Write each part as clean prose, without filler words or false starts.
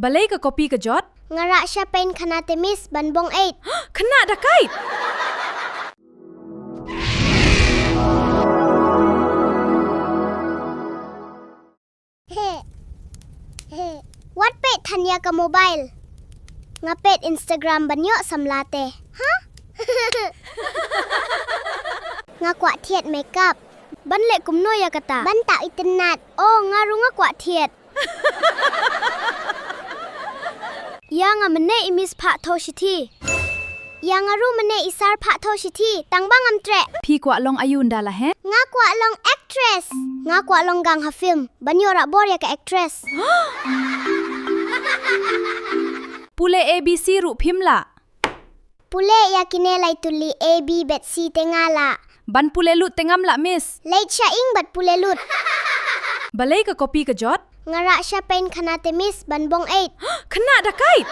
Balay ka kopi ka jot? Ngara siya pain kana temis banbong 8. Kena dah kait. What pet thanya ka mobile? Ngapet Instagram banyo samlate. Ha? Ngakwa thiet makeup. Ban le kumno ya kata. Ban ta itnat. Oh ngaru ngakwa thiet. Yang amne imis pha thoshiti. Yang aru mane isar pha thoshiti. Tangbang amtre. Pi kwa long ayun dah lah he. Ngakwa long actress. Ngakwa long gang ha film. Banyo rak bor ya ka actress. Pule ABC ru phim la. Pule ya kine lai tuli A B bet C tengala. Ban pule lut tengam la miss. Late siya ing bat pule lut. Balay ka kopi ka jot? Ngara siya pain kana temis banbong 8. Kena dah kait.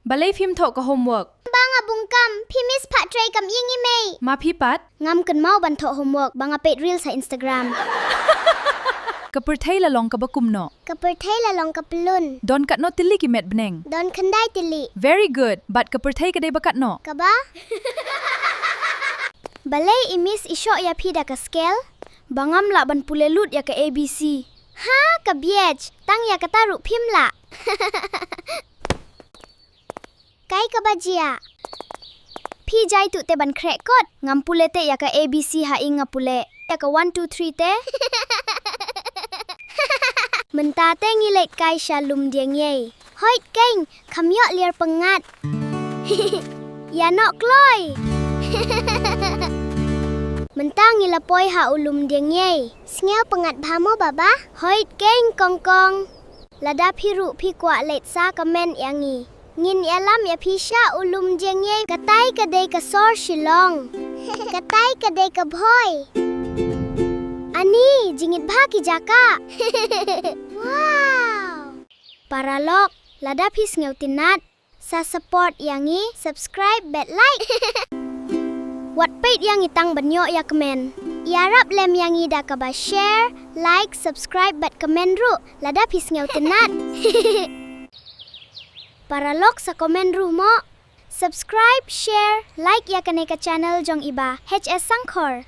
Balay phim thok ka homework. Banga bungkam pimis pat tray kam yingi mei. Ma phi pat? Ngam kynmaw ban thok homework banga pet reel sa Instagram. Kaperthai la long ka bakum no. Kaperthai la long kapelun. Don kat no tili ki met beneng. Don kendai tili. Very good. But kaperthai ka day bakat no. Kaba? Balay imis isyo ya pida ka scale. Bangam la ban pule lut ya ka ABC. Ha, ka biej. Tang ya kata ru phim la. Kai ka bajia. Pi jai tu te ban krek kot. Ngam pule te ya ka ABC ha inga pule. Ya ka 1 2 3 te. Mentate ngilet kai shalum dieng ye. Hoit keng, kamyo liar pengat. Ya nok kloy. Mentang ngilapoi ha ulum dieng ye. Sngeu pengat bhamo baba. Hoit keng kong kong. Lada piru pi kwa let sa komen yangi. Ngin alam ya pisha ulum dieng ye. Katai kadai ka sor shilong. Katai kadai ka bhoy. Ani, jingit bha ki jaka. Wow. Paralok, lada pi sngewtynnad. Sa support yangi, subscribe bet like. Wat pait yangi tang banyo ya komen. Yarap lem yangi da ka ba share, like, subscribe bet komen ru. Lada pi sngewtynnad. Paralok sa komen ru mo. Subscribe, share, like ya kaneka channel jong iba. HS sangkhor.